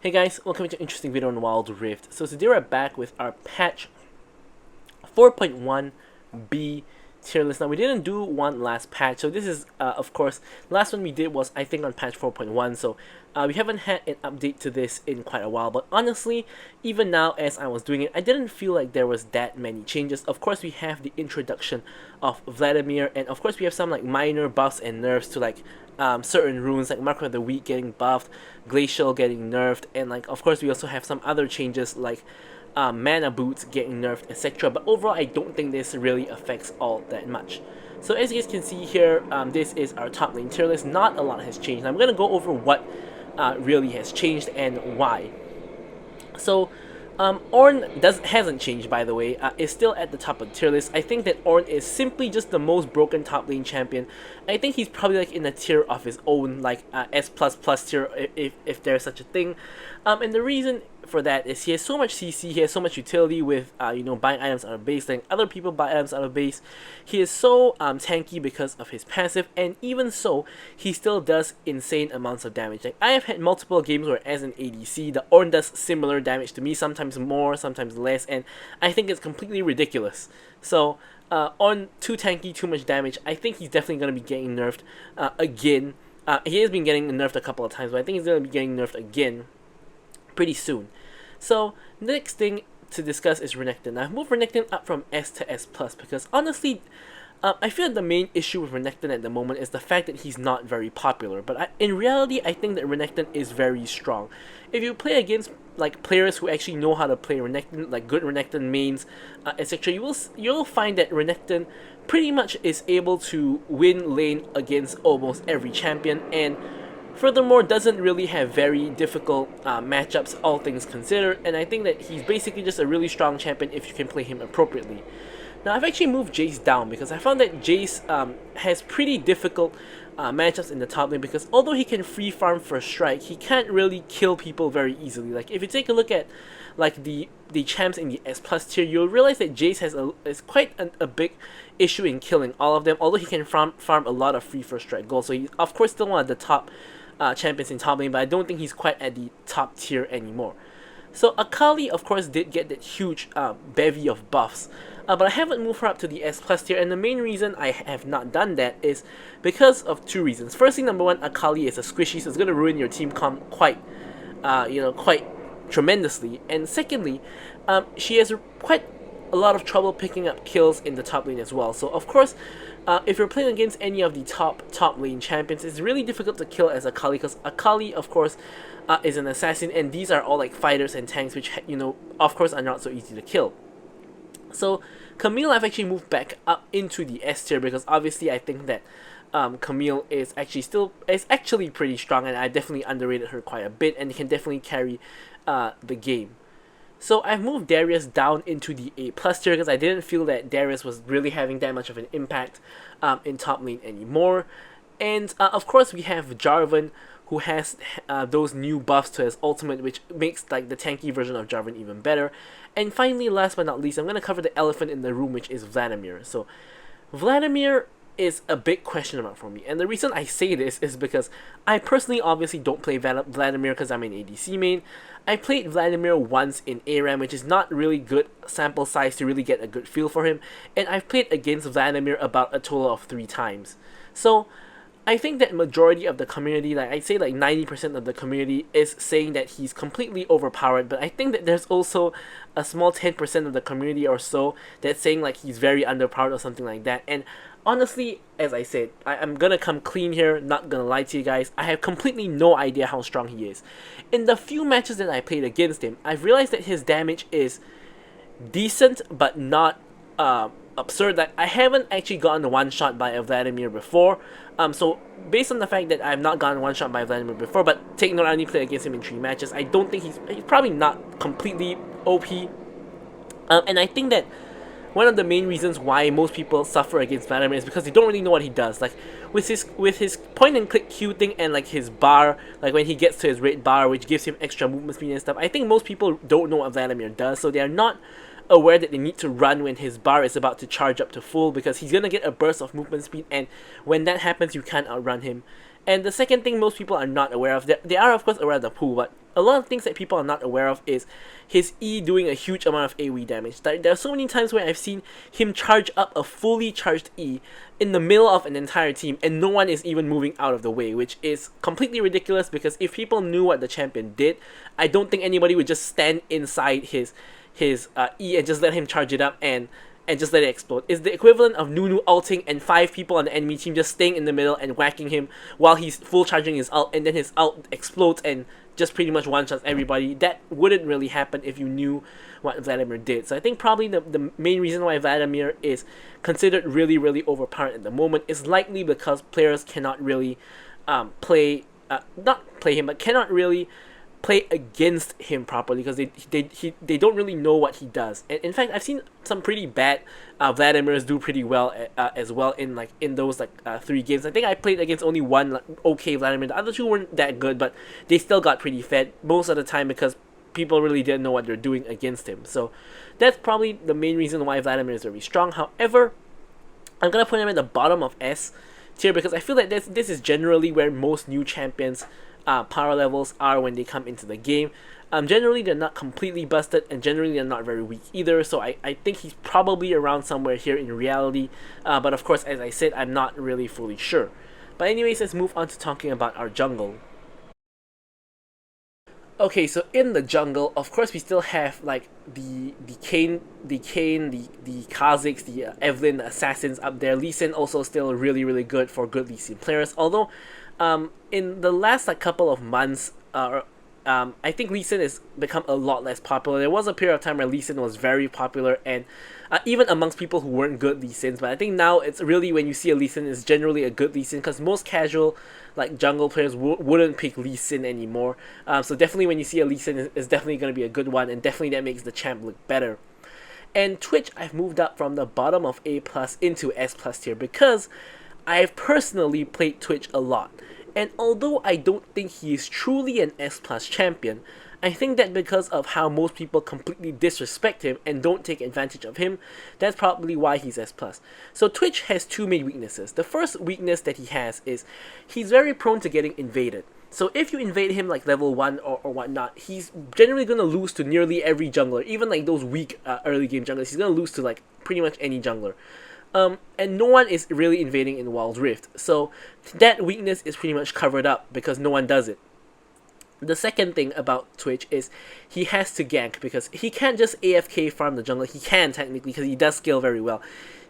Hey guys, welcome to an interesting video on Wild Rift. So today we're back with our patch 4.1b tier list. Now we didn't do one last patch, so this is of course, the last one we did was I think on patch 4.1, so we haven't had an update to this in quite a while, but honestly, even now as I was doing it, I didn't feel like there was that many changes. Of course we have the introduction of Vladimir, and of course we have some like minor buffs and nerfs to like certain runes like Mark of the Week getting buffed, Glacial getting nerfed, and like of course we also have some other changes like mana boots getting nerfed, etc. But overall, I don't think this really affects all that much. So as you guys can see here, this is our top lane tier list. Not a lot has changed. I'm gonna go over what really has changed and why. So Ornn hasn't changed, by the way. Is still at the top of the tier list. I think that Ornn is simply just the most broken top lane champion. I think he's probably like in a tier of his own, like S++ tier, if there's such a thing. And the reason for that is he has so much CC, he has so much utility with buying items out of base, letting other people buy items out of base. He is so tanky because of his passive, and even so, he still does insane amounts of damage. Like I have had multiple games where as an ADC, the Ornn does similar damage to me, sometimes more, sometimes less, and I think it's completely ridiculous. So Ornn, too tanky, too much damage. I think he's definitely going to be getting nerfed again. He has been getting nerfed a couple of times, but I think he's going to be getting nerfed again pretty soon. So the next thing to discuss is Renekton. I've moved Renekton up from S to S+, because honestly, I feel like the main issue with Renekton at the moment is the fact that he's not very popular. But in reality, I think that Renekton is very strong. If you play against like players who actually know how to play Renekton, like good Renekton mains, etc., you'll find that Renekton pretty much is able to win lane against almost every champion, and furthermore doesn't really have very difficult matchups, all things considered, and I think that he's basically just a really strong champion if you can play him appropriately. Now I've actually moved Jace down because I found that Jace has pretty difficult matchups in the top lane, because although he can free farm first strike, he can't really kill people very easily. Like if you take a look at like the champs in the S+ tier, you'll realize that Jace is quite a big issue in killing all of them, although he can farm a lot of free first strike gold. So he's of course still one of the top champions in top lane, but I don't think he's quite at the top tier anymore. So Akali of course did get that huge bevy of buffs, but I haven't moved her up to the S+ tier, and the main reason I have not done that is because of two reasons. Firstly, number one, Akali is a squishy, so it's going to ruin your team comp quite tremendously, and secondly, she has quite a lot of trouble picking up kills in the top lane as well. So of course, if you're playing against any of the top lane champions, it's really difficult to kill as Akali, because Akali of course is an assassin, and these are all like fighters and tanks, which of course are not so easy to kill. So Camille I've actually moved back up into the S tier, because obviously I think that Camille is actually pretty strong, and I definitely underrated her quite a bit, and can definitely carry the game. So I've moved Darius down into the A+ tier because I didn't feel that Darius was really having that much of an impact in top lane anymore. And of course we have Jarvan, who has those new buffs to his ultimate, which makes like the tanky version of Jarvan even better. And finally, last but not least, I'm going to cover the elephant in the room, which is Vladimir. So Vladimir is a big question mark for me, and the reason I say this is because I personally obviously don't play Vladimir because I'm an ADC main. I played Vladimir once in ARAM, which is not really good sample size to really get a good feel for him, and I've played against Vladimir about a total of 3 times. So I think that majority of the community, like I'd say like 90% of the community, is saying that he's completely overpowered, but I think that there's also a small 10% of the community or so that's saying like he's very underpowered or something like that. And honestly, as I said, I'm gonna come clean here, not gonna lie to you guys, I have completely no idea how strong he is. In the few matches that I played against him, I've realized that his damage is decent, but not absurd. Like I haven't actually gotten one shot by a Vladimir before, so based on the fact that I've not gotten one shot by Vladimir before, but take note I only played against him in 3 matches, I don't think he's probably not completely OP, and I think that one of the main reasons why most people suffer against Vladimir is because they don't really know what he does. Like with his point and click Q thing, and like his bar, like when he gets to his red bar, which gives him extra movement speed and stuff, I think most people don't know what Vladimir does, so they are not aware that they need to run when his bar is about to charge up to full, because he's gonna get a burst of movement speed, and when that happens you can't outrun him. And the second thing most people are not aware of, they are of course aware of the pool, but a lot of things that people are not aware of is his E doing a huge amount of AoE damage. There are so many times where I've seen him charge up a fully charged E in the middle of an entire team and no one is even moving out of the way, which is completely ridiculous because if people knew what the champion did, I don't think anybody would just stand inside his E and just let him charge it up and just let it explode. It's the equivalent of Nunu ulting and 5 people on the enemy team just staying in the middle and whacking him while he's full charging his ult, and then his ult explodes and just pretty much one-shots everybody. That wouldn't really happen if you knew what Vladimir did. So I think probably the main reason why Vladimir is considered really, really overpowered at the moment is likely because players cannot really not play him, but cannot really play against him properly because they don't really know what he does. And in fact, I've seen some pretty bad Vladimirs do pretty well as well in those 3 games. I think I played against only one okay Vladimir. The other 2 weren't that good, but they still got pretty fed most of the time because people really didn't know what they're doing against him. So that's probably the main reason why Vladimir is very strong. However, I'm gonna put him at the bottom of S tier because I feel like this is generally where most new champions power levels are when they come into the game. Generally they're not completely busted and generally they're not very weak either, so I think he's probably around somewhere here in reality, but of course, as I said, I'm not really fully sure. But anyways, let's move on to talking about our jungle. Okay, so in the jungle, of course, we still have like the Kayn, the Kha'Zix, the Evelynn, the assassins up there. Lee Sin also still really, really good for good Lee Sin players. Although, in the last couple of months, I think Lee Sin has become a lot less popular. There was a period of time where Lee Sin was very popular, and even amongst people who weren't good Lee Sins. But I think now it's really when you see a Lee Sin, it's generally a good Lee Sin because most casual jungle players wouldn't pick Lee Sin anymore. So definitely when you see a Lee Sin, it's definitely going to be a good one, and definitely that makes the champ look better. And Twitch, I've moved up from the bottom of A+ into S+ tier because I've personally played Twitch a lot. And although I don't think he is truly an S+ champion, I think that because of how most people completely disrespect him and don't take advantage of him, that's probably why he's S+. So Twitch has 2 main weaknesses. The first weakness that he has is he's very prone to getting invaded. So if you invade him level 1 or whatnot, he's generally going to lose to nearly every jungler, even those weak early game junglers. He's going to lose to pretty much any jungler. And no one is really invading in Wild Rift, so that weakness is pretty much covered up because no one does it. The second thing about Twitch is he has to gank because he can't just AFK farm the jungle. He can technically because he does scale very well.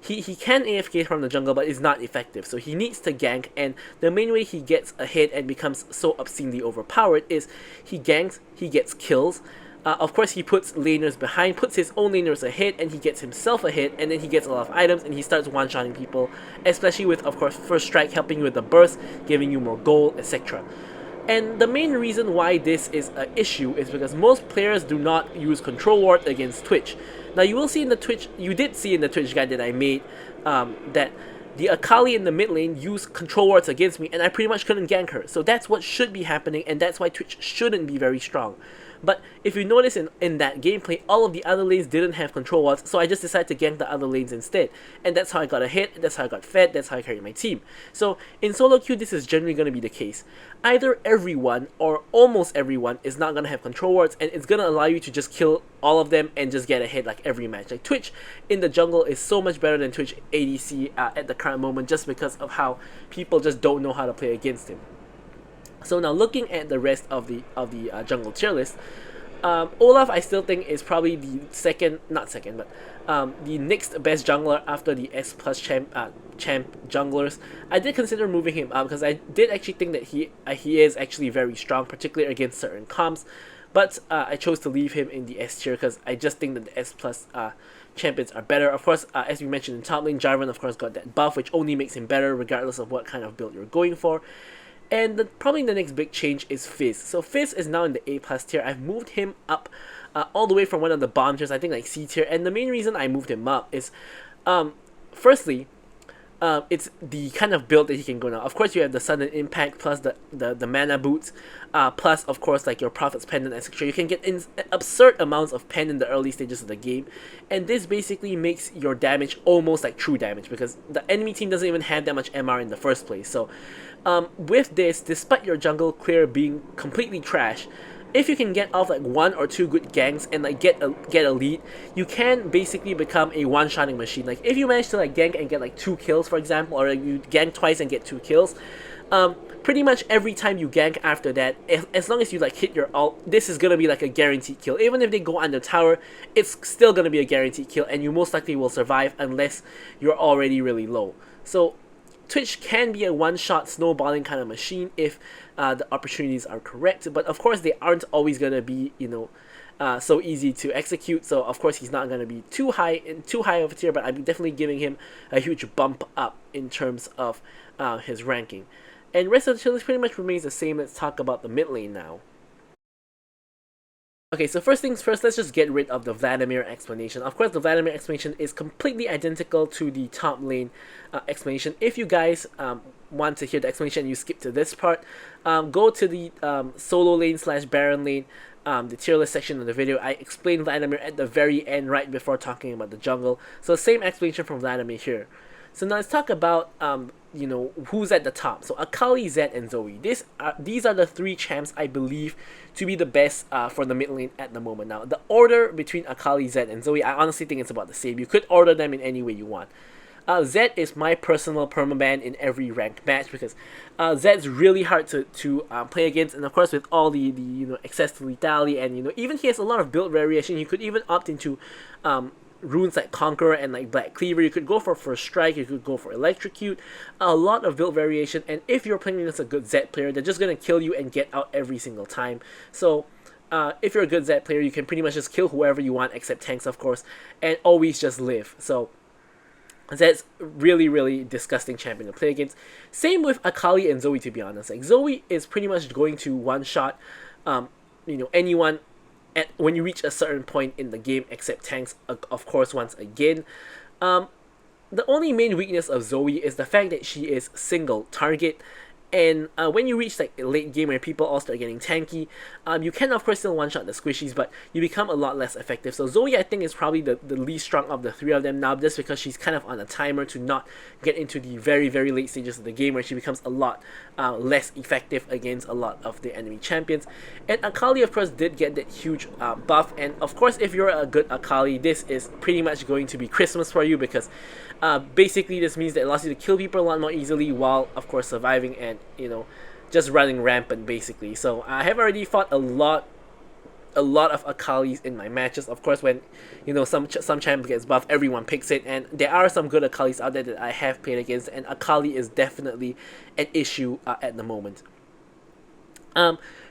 He can AFK from the jungle, but it's not effective, so he needs to gank, and the main way he gets ahead and becomes so obscenely overpowered is he ganks, he gets kills. Of course, he puts laners behind, puts his own laners ahead, and he gets himself ahead, and then he gets a lot of items, and he starts one-shotting people, especially with, of course, First Strike helping you with the burst, giving you more gold, etc. And the main reason why this is an issue is because most players do not use Control Ward against Twitch. Now, you did see in the Twitch guide that I made that the Akali in the mid lane used Control Wards against me, and I pretty much couldn't gank her. So that's what should be happening, and that's why Twitch shouldn't be very strong. But if you notice in that gameplay, all of the other lanes didn't have Control Wards, so I just decided to gank the other lanes instead. And that's how I got a hit, that's how I got fed, that's how I carried my team. So in solo queue, this is generally going to be the case. Either everyone, or almost everyone, is not going to have Control Wards, and it's going to allow you to just kill all of them and just get ahead every match. Twitch in the jungle is so much better than Twitch ADC at the current moment just because of how people just don't know how to play against him. So now looking at the rest of the jungle tier list, Olaf I still think is probably the the next best jungler after the S+ champ junglers. I did consider moving him up because I did actually think that he is actually very strong, particularly against certain comps. But I chose to leave him in the S tier because I just think that the S+ champions are better. Of course, as we mentioned in top lane, Jarvan of course got that buff, which only makes him better regardless of what kind of build you're going for. And probably the next big change is Fizz. So Fizz is now in the A+ tier. I've moved him up all the way from one of the bottom tiers, I think C tier. And the main reason I moved him up is, firstly, it's the kind of build that he can go now. Of course, you have the sudden impact plus the mana boots, plus of course your Prophet's Pendant, etc. You can get absurd amounts of pen in the early stages of the game, and this basically makes your damage almost like true damage because the enemy team doesn't even have that much MR in the first place. So with this, despite your jungle clear being completely trash, if you can get off like 1 or 2 good ganks and like get a lead, you can basically become a one-shotting machine. Like if you manage to like gank and get like 2 kills, for example, or you gank twice and get 2 kills, pretty much every time you gank after that, as long as you like hit your ult, this is gonna be like a guaranteed kill. Even if they go under tower, it's still gonna be a guaranteed kill, and you most likely will survive unless you're already really low. So Twitch can be a one-shot snowballing kind of machine if the opportunities are correct, but of course they aren't always gonna be, so easy to execute. So of course he's not gonna be too high of a tier, but I'm definitely giving him a huge bump up in terms of his ranking. And rest of the tier list pretty much remains the same. Let's talk about the mid lane now. Okay, so first things first, let's just get rid of the Vladimir explanation. Of course, the Vladimir explanation is completely identical to the top lane explanation. If you guys want to hear the explanation and you skip to this part, go to the solo lane / Baron lane, the tier list section of the video. I explained Vladimir at the very end right before talking about the jungle. So same explanation from Vladimir here. So now let's talk about who's at the top. So Akali, Zed, and Zoe. These are the 3 champs I believe to be the best for the mid lane at the moment. Now the order between Akali, Zed, and Zoe, I honestly think it's about the same. You could order them in any way you want. Zed is my personal permaban in every ranked match because Zed's really hard to play against, and of course with all the access to lethality, and even he has a lot of build variation. You could even opt into runes like Conqueror and like Black Cleaver. You could go for First Strike, you could go for Electrocute, a lot of build variation, and if you're playing against a good Zed player, they're just gonna kill you and get out every single time. So if you're a good Zed player, you can pretty much just kill whoever you want, except tanks of course, and always just live. So Zed's really disgusting champion to play against. Same with Akali and Zoe, to be honest. Like Zoe is pretty much going to one-shot anyone when you reach a certain point in the game, except tanks, of course, once again. The only main weakness of Zoe is the fact that she is single target, and when you reach like a late game where people all start getting tanky, you can of course still one-shot the squishies, but you become a lot less effective. So Zoe, I think, is probably the least strong of the 3 of them now, just because she's kind of on a timer to not get into the very late stages of the game where she becomes a lot less effective against a lot of the enemy champions. And Akali, of course, did get that huge buff, and of course if you're a good Akali, this is pretty much going to be Christmas for you, because basically this means that it allows you to kill people a lot more easily while of course surviving and just running rampant basically. So I have already fought a lot of Akalis in my matches. Of course, when some champ gets buffed, everyone picks it, and there are some good Akalis out there that I have played against, and Akali is definitely an issue at the moment.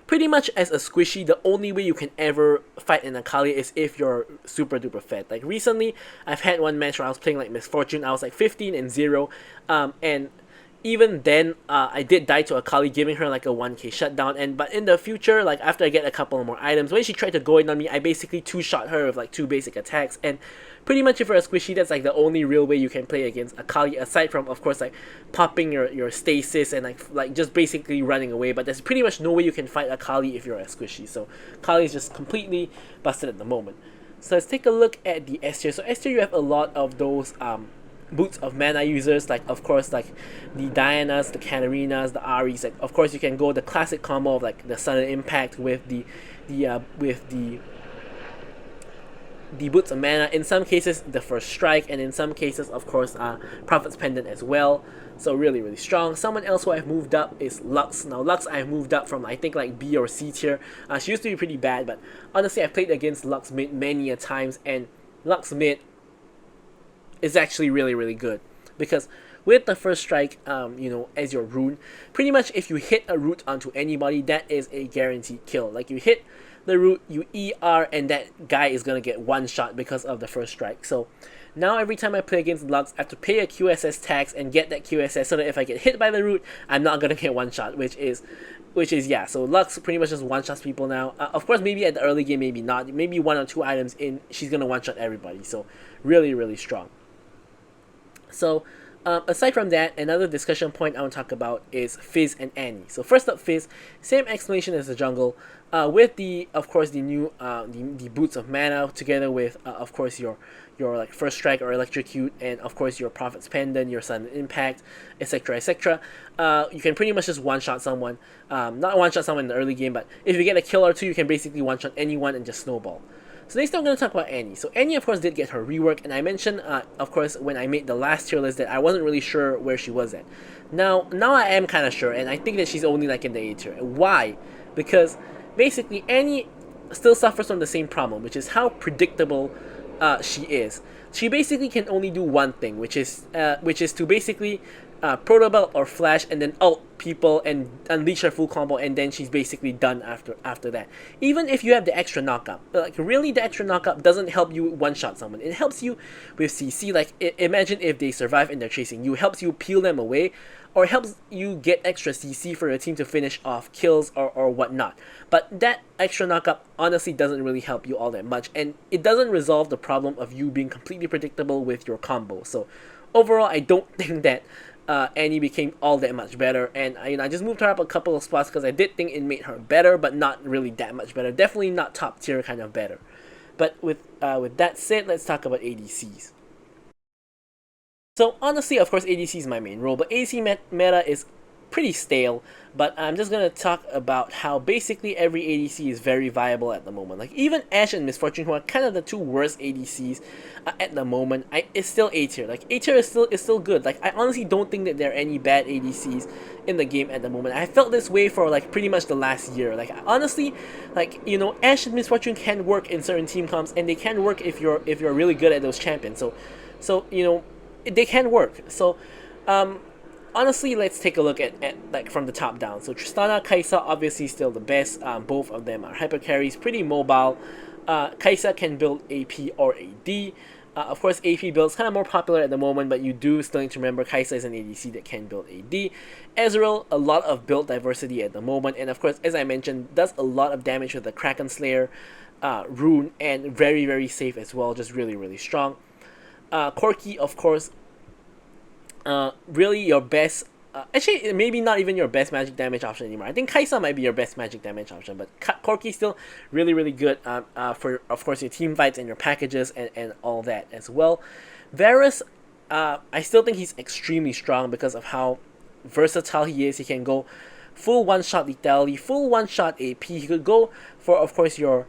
Pretty much as a squishy, the only way you can ever fight an Akali is if you're super duper fed. Like recently, I've had one match where I was playing like Misfortune. I was like 15-0, and even then, I did die to Akali, giving her like a 1k shutdown. But in the future, like after I get a couple more items, when she tried to go in on me, I basically 2-shot her with like 2 basic attacks. And pretty much if you're a squishy, that's like the only real way you can play against Akali, aside from of course like popping your stasis and like just basically running away. But there's pretty much no way you can fight Akali if you're a squishy. So Akali is just completely busted at the moment. So let's take a look at the S tier. So S tier, you have a lot of those Boots of Mana users, like of course like the Dianas, the Katarinas, the Aries. Like of course you can go the classic combo of like the Sudden Impact with the Boots of Mana. In some cases the First Strike, and in some cases of course Prophet's Pendant as well. So really strong. Someone else who I've moved up is Lux. Now Lux I've moved up from I think like B or C tier. She used to be pretty bad, but honestly I've played against Lux mid many a times, and Lux mid is actually really good, because with the First Strike as your rune, pretty much if you hit a root onto anybody, that is a guaranteed kill. Like you hit the root, you ER, and that guy is gonna get one shot because of the First Strike. So now every time I play against Lux, I have to pay a QSS tax and get that QSS, so that if I get hit by the root, I'm not gonna get one shot, which is yeah. So Lux pretty much just one shots people now. Of course, maybe at the early game, maybe not. Maybe 1 or 2 items in, she's gonna one shot everybody. So really strong. So aside from that, another discussion point I want to talk about is Fizz and Annie. So first up, Fizz, same explanation as the jungle. with the of course the new the boots of mana together with of course your like first strike or electrocute, and of course your prophet's pendant, your sudden impact, etc, etc. You can pretty much just one shot someone, not one shot someone in the early game, but if you get a kill or two, you can basically one shot anyone and just snowball. So next I'm going to talk about Annie. So Annie of course did get her rework, and I mentioned of course when I made the last tier list that I wasn't really sure where she was at. Now I am kind of sure, and I think that she's only like in the A tier. Why? Because basically Annie still suffers from the same problem, which is how predictable she is. She basically can only do one thing, which is to basically proto belt or flash and then ult people and unleash her full combo, and then she's basically done after that. Even if you have the extra knockup, like really the extra knockup doesn't help you one shot someone. It helps you with CC. Like imagine if they survive and they're chasing you, helps you peel them away, or helps you get extra CC for your team to finish off kills or whatnot. But that extra knockup honestly doesn't really help you all that much, and it doesn't resolve the problem of you being completely predictable with your combo. So overall, I don't think that Annie became all that much better, and I just moved her up a couple of spots because I did think it made her better, but not really that much better. Definitely not top tier kind of better. But with that said, let's talk about ADCs. So honestly, of course, ADC is my main role, but ADC meta is pretty stale. But I'm just gonna talk about how basically every ADC is very viable at the moment. Like even Ashe and Miss Fortune, who are kind of the two worst ADCs at the moment, it's still A tier. Like A tier is still good. Like I honestly don't think that there are any bad ADCs in the game at the moment. I felt this way for like pretty much the last year. Like honestly, like Ashe and Miss Fortune can work in certain team comps, and they can work if you're really good at those champions. So they can work. So honestly, let's take a look at like from the top down. So Tristana, Kai'Sa obviously still the best. Both of them are hyper carries, pretty mobile. Kai'Sa can build AP or AD. Of course, AP builds kind of more popular at the moment, but you do still need to remember Kai'Sa is an ADC that can build AD. Ezreal, a lot of build diversity at the moment, and of course, as I mentioned, does a lot of damage with the Kraken Slayer rune, and very, very safe as well, just really, really strong. Corki, of course, really your best, actually maybe not even your best magic damage option anymore. I think Kai'Sa might be your best magic damage option, but Corki still really, really good for of course your team fights and your packages and all that as well. Varus, I still think he's extremely strong because of how versatile he is. He can go full one-shot lethality, full one-shot AP. He could go for of course your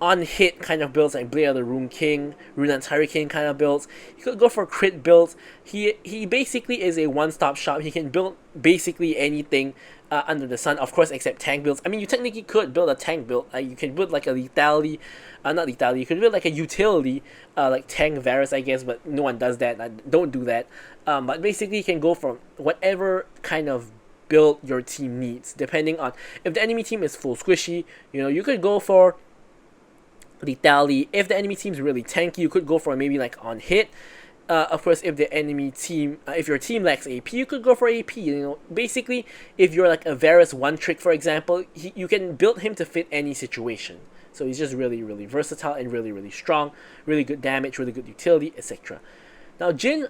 on-hit kind of builds like Blade of the Rune King, Rune's Hurricane kind of builds. He could go for crit builds. He basically is a one-stop shop. He can build basically anything under the sun, of course, except tank builds. I mean, you technically could build a tank build. You can build like a lethality, not lethality. You could build like a utility, like tank Varus, I guess, but no one does that. Don't do that. But basically, you can go for whatever kind of build your team needs, depending on if the enemy team is full squishy. You could go for lethality. If the enemy team is really tanky, you could go for maybe like on hit. Of course, if the enemy team, if your team lacks AP, you could go for AP. Basically, if you're like a Varus one trick, for example, you can build him to fit any situation. So he's just really, really versatile and really, really strong. Really good damage, really good utility, etc. Now, Jhin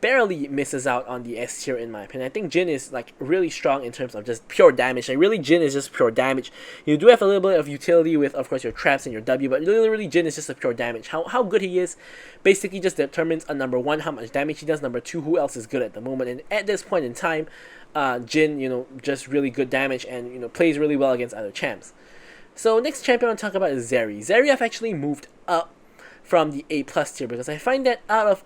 barely misses out on the S tier in my opinion. I think Jhin is like really strong in terms of just pure damage. Like really, Jhin is just pure damage. You do have a little bit of utility with of course your traps and your W, but really Jhin is just a pure damage. How good he is basically just determines on number one how much damage he does, number two who else is good at the moment. And at this point in time, Jhin just really good damage and plays really well against other champs. So next champion I want to talk about is Zeri. Zeri I've actually moved up from the A+ tier because I find that out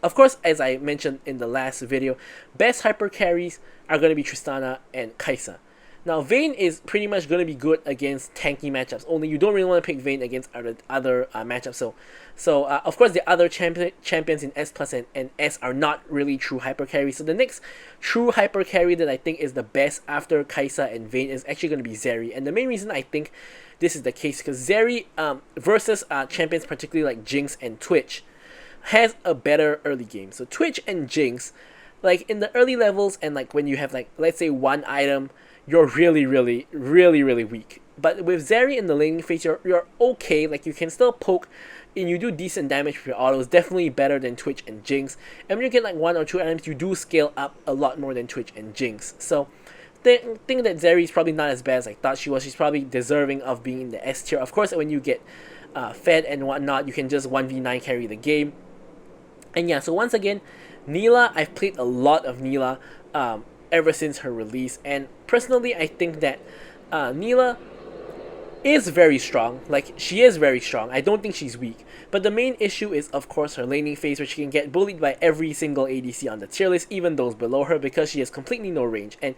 of course, as I mentioned in the last video, best hyper carries are going to be Tristana and Kai'Sa. Now, Vayne is pretty much going to be good against tanky matchups, only you don't really want to pick Vayne against other matchups. So of course, the other champions in S+ and S are not really true hyper carries. So the next true hyper carry that I think is the best after Kai'Sa and Vayne is actually going to be Zeri. And the main reason I think this is the case because Zeri versus champions particularly like Jinx and Twitch has a better early game. So Twitch and Jinx, like in the early levels and like when you have like let's say one item, you're really weak. But with Zeri in the laning phase, you're okay. Like you can still poke and you do decent damage with your autos, definitely better than Twitch and Jinx. And when you get like one or two items, you do scale up a lot more than Twitch and Jinx. So think that Zeri is probably not as bad as I thought she was. She's probably deserving of being in the S tier. Of course, when you get fed and whatnot, you can just 1v9 carry the game. And yeah, so once again, Neela, I've played a lot of Neela ever since her release, and personally, I think that Neela is very strong. Like, she is very strong. I don't think she's weak. But the main issue is, of course, her laning phase, where she can get bullied by every single ADC on the tier list, even those below her, because she has completely no range. And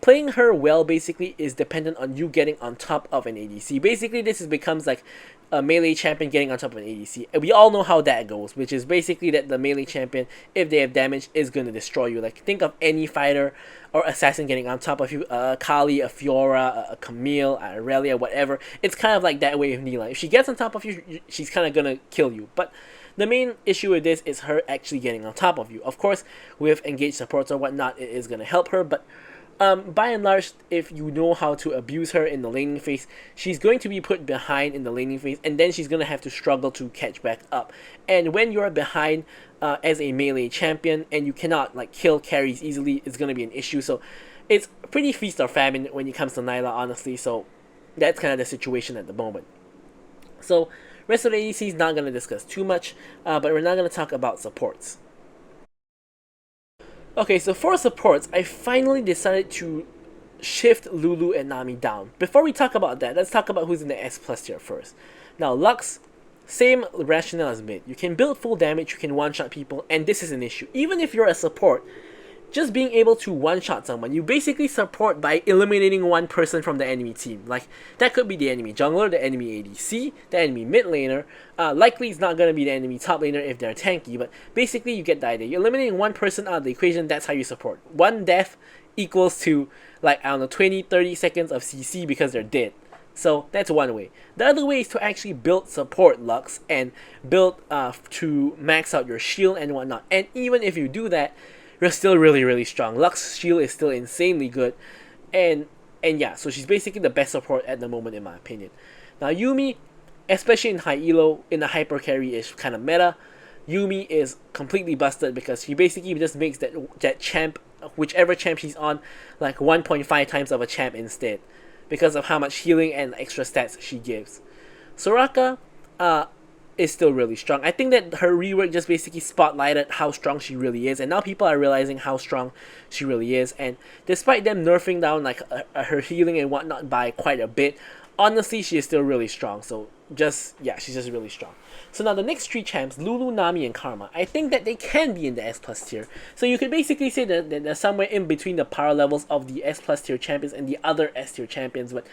playing her well, basically, is dependent on you getting on top of an ADC. Basically, becomes like a melee champion getting on top of an ADC. And we all know how that goes, which is basically that the melee champion, if they have damage, is going to destroy you. Like, think of any fighter or assassin getting on top of you, Kali, a Fiora, a Camille, a Aurelia, whatever. It's kind of like that way with Neela. If she gets on top of you, she's kind of going to kill you. But the main issue with this is her actually getting on top of you. Of course, with engaged supports or whatnot, it is going to help her, but by and large, if you know how to abuse her in the laning phase, she's going to be put behind in the laning phase, and then she's going to have to struggle to catch back up. And when you're behind as a melee champion and you cannot like kill carries easily, it's going to be an issue. So it's pretty feast or famine when it comes to Nyla, honestly. So that's kind of the situation at the moment. So rest of the ADC is not going to discuss too much, but we're not going to talk about supports. Okay, so for supports, I finally decided to shift Lulu and Nami down. Before we talk about that, let's talk about who's in the S plus tier first. Now, Lux, same rationale as mid. You can build full damage, you can one-shot people, and this is an issue. Even if you're a support, just being able to one-shot someone, you basically support by eliminating one person from the enemy team. Like, that could be the enemy jungler, the enemy ADC, the enemy mid laner. Likely it's not going to be the enemy top laner if they're tanky, but basically you get the idea. You're eliminating one person out of the equation, that's how you support. One death equals to, like, I don't know, 20-30 seconds of CC because they're dead. So that's one way. The other way is to actually build support Lux and build to max out your shield and whatnot. And even if you do that, you're still really, really strong. Lux's shield is still insanely good. And yeah, so she's basically the best support at the moment in my opinion. Now Yuumi, especially in high elo, in the hyper carry-ish kind of meta, Yuumi is completely busted because she basically just makes that champ, whichever champ she's on, like 1.5 times of a champ instead, because of how much healing and extra stats she gives. Soraka, is still really strong. I think that her rework just basically spotlighted how strong she really is, and now people are realizing how strong she really is. And despite them nerfing down like her healing and whatnot by quite a bit, honestly she is still really strong. So she's just really strong. So now the next three champs, Lulu, Nami, and Karma, I think that they can be in the S plus tier. So you could basically say that they're somewhere in between the power levels of the S plus tier champions and the other S tier champions, but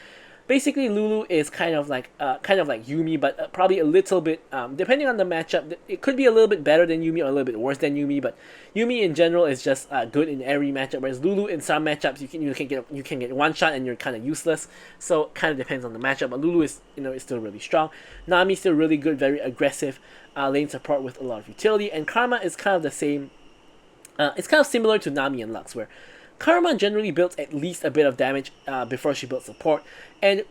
basically, Lulu is kind of like Yuumi, but probably a little bit, depending on the matchup, it could be a little bit better than Yuumi or a little bit worse than Yuumi. But Yuumi in general is just good in every matchup, whereas Lulu in some matchups you can get one shot and you're kind of useless. So kind of depends on the matchup. But Lulu is still really strong. Nami still really good, very aggressive lane support with a lot of utility, and Karma is kind of the same. It's kind of similar to Nami and Lux, where Karma generally builds at least a bit of damage before she builds support, and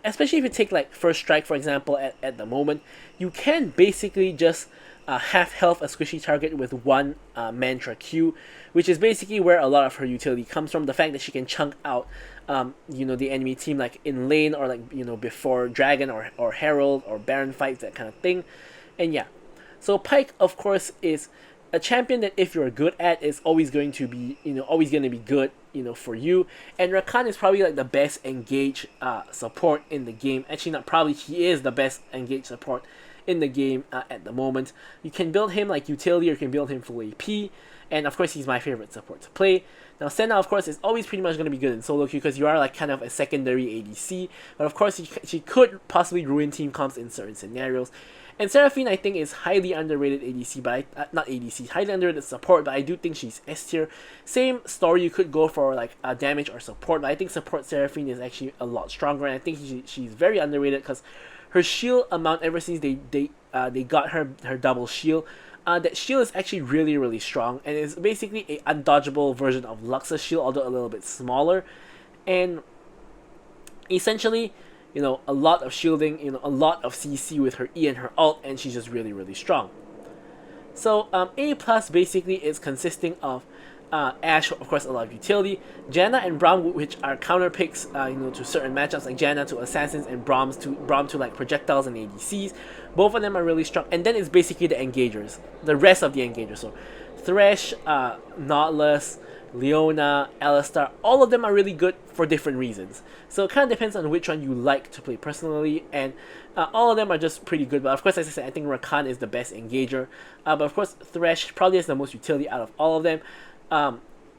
especially if you take like First Strike for example at the moment, you can basically just half health a squishy target with one mantra Q, which is basically where a lot of her utility comes from. The fact that she can chunk out the enemy team like in lane or like before Dragon or Herald or Baron fights, that kind of thing. And yeah, so Pyke of course is a champion that if you're good at is always going to be good for you. And Rakan is probably like the best engaged support in the game. Actually, not probably, he is the best engaged support in the game at the moment. You can build him like utility or you can build him full AP, and of course he's my favorite support to play. Now Senna of course is always pretty much going to be good in solo queue because you are like kind of a secondary ADC, but of course she could possibly ruin team comps in certain scenarios. And Seraphine, I think, is highly underrated ADC, but not ADC, highly underrated support, but I do think she's S tier. Same story, you could go for like damage or support, but I think support Seraphine is actually a lot stronger, and I think she's very underrated because her shield amount ever since they got her double shield, that shield is actually really, really strong, and it's basically a undodgeable version of Lux's shield, although a little bit smaller, and essentially, a lot of shielding, a lot of CC with her E and her ult, and she's just really, really strong. So A plus basically is consisting of Ashe, of course, a lot of utility. Janna and Braum, which are counter picks, to certain matchups, like Janna to assassins and Braum to like projectiles and ADCs. Both of them are really strong. And then it's basically the engagers, the rest of the engagers. So Thresh, Nautilus, Leona, Alistar, all of them are really good for different reasons. So it kind of depends on which one you like to play personally, and all of them are just pretty good. But of course, as I said, I think Rakan is the best engager. But of course, Thresh probably has the most utility out of all of them.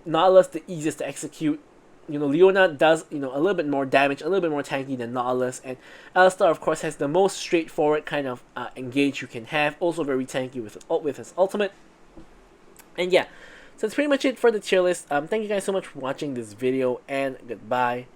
Nautilus, the easiest to execute. Leona does, a little bit more damage, a little bit more tanky than Nautilus, and Alistar, of course, has the most straightforward kind of engage you can have, also very tanky with his ultimate. And yeah, so that's pretty much it for the tier list. Thank you guys so much for watching this video, and goodbye.